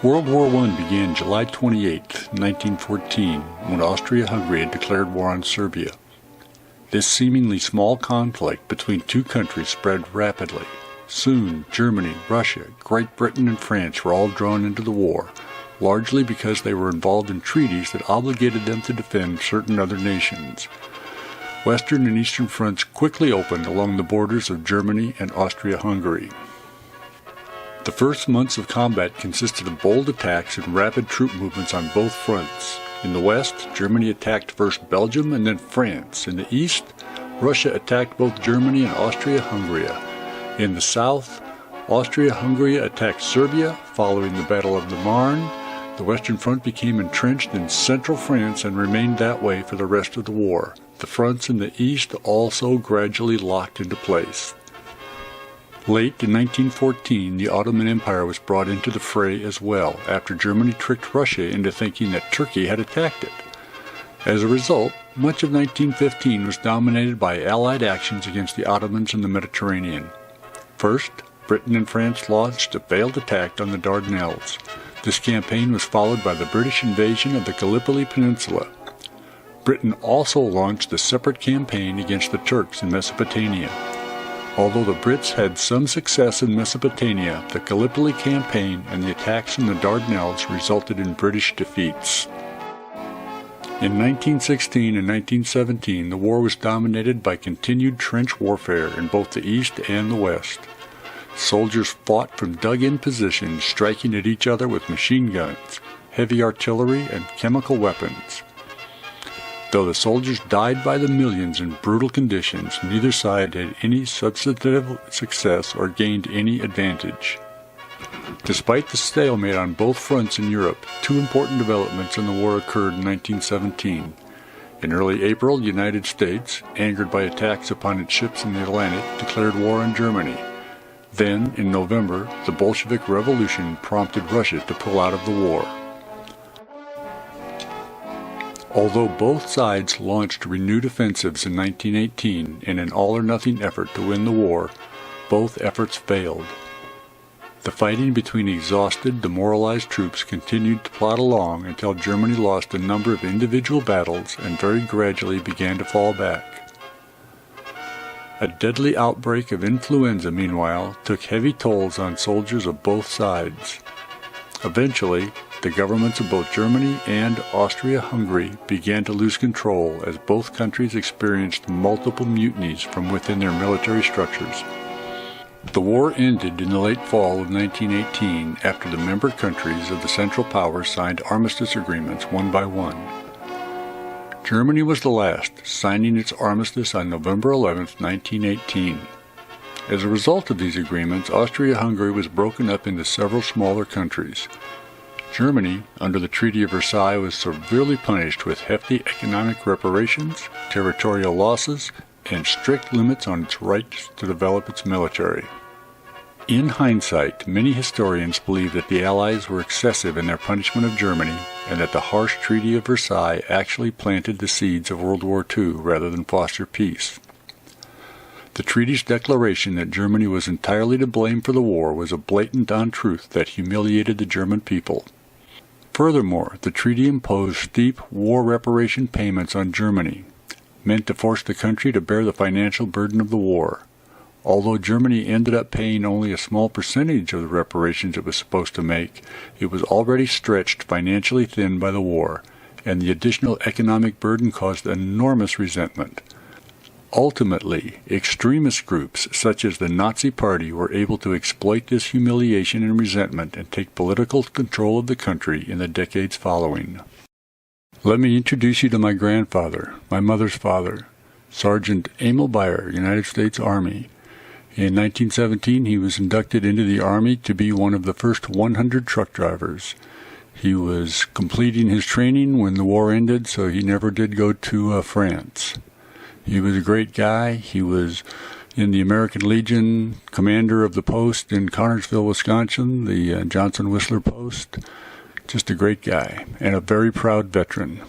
World War I began July 28, 1914, when Austria-Hungary had declared war on Serbia. This seemingly small conflict between two countries spread rapidly. Soon, Germany, Russia, Great Britain, and France were all drawn into the war, largely because they were involved in treaties that obligated them to defend certain other nations. Western and Eastern fronts quickly opened along the borders of Germany and Austria-Hungary. The first months of combat consisted of bold attacks and rapid troop movements on both fronts. In the west, Germany attacked first Belgium and then France. In the east, Russia attacked both Germany and Austria-Hungary. In the south, Austria-Hungary attacked Serbia following the Battle of the Marne. The Western Front became entrenched in central France and remained that way for the rest of the war. The fronts in the east also gradually locked into place. Late in 1914, the Ottoman Empire was brought into the fray as well, after Germany tricked Russia into thinking that Turkey had attacked it. As a result, much of 1915 was dominated by Allied actions against the Ottomans in the Mediterranean. First, Britain and France launched a failed attack on the Dardanelles. This campaign was followed by the British invasion of the Gallipoli Peninsula. Britain also launched a separate campaign against the Turks in Mesopotamia. Although the Brits had some success in Mesopotamia, the Gallipoli campaign and the attacks on the Dardanelles resulted in British defeats. In 1916 and 1917, the war was dominated by continued trench warfare in both the east and the west. Soldiers fought from dug-in positions, striking at each other with machine guns, heavy artillery, and chemical weapons. Though the soldiers died by the millions in brutal conditions, neither side had any substantive success or gained any advantage. Despite the stalemate on both fronts in Europe, two important developments in the war occurred in 1917. In early April, the United States, angered by attacks upon its ships in the Atlantic, declared war on Germany. Then, in November, the Bolshevik Revolution prompted Russia to pull out of the war. Although both sides launched renewed offensives in 1918 in an all-or-nothing effort to win the war, both efforts failed. The fighting between exhausted, demoralized troops continued to plod along until Germany lost a number of individual battles and very gradually began to fall back. A deadly outbreak of influenza, meanwhile, took heavy tolls on soldiers of both sides. Eventually, the governments of both Germany and Austria-Hungary began to lose control as both countries experienced multiple mutinies from within their military structures. The war ended in the late fall of 1918 after the member countries of the Central Powers signed armistice agreements one by one. Germany was the last, signing its armistice on November 11, 1918. As a result of these agreements, Austria-Hungary was broken up into several smaller countries. Germany, under the Treaty of Versailles, was severely punished with hefty economic reparations, territorial losses, and strict limits on its rights to develop its military. In hindsight, many historians believe that the Allies were excessive in their punishment of Germany and that the harsh Treaty of Versailles actually planted the seeds of World War II rather than foster peace. The treaty's declaration that Germany was entirely to blame for the war was a blatant untruth that humiliated the German people. Furthermore, the treaty imposed steep war reparation payments on Germany, meant to force the country to bear the financial burden of the war. Although Germany ended up paying only a small percentage of the reparations it was supposed to make, it was already stretched financially thin by the war, and the additional economic burden caused enormous resentment. Ultimately, extremist groups such as the Nazi Party were able to exploit this humiliation and resentment and take political control of the country in the decades following. Let me introduce you to my grandfather, my mother's father, Sergeant Emil Beyer, United States Army. In 1917, he was inducted into the Army to be one of the first 100 truck drivers. He was completing his training when the war ended, so he never did go to France. He was a great guy. He was in the American Legion, commander of the post in Connersville, Wisconsin, the Johnson Whistler post. Just a great guy and a very proud veteran.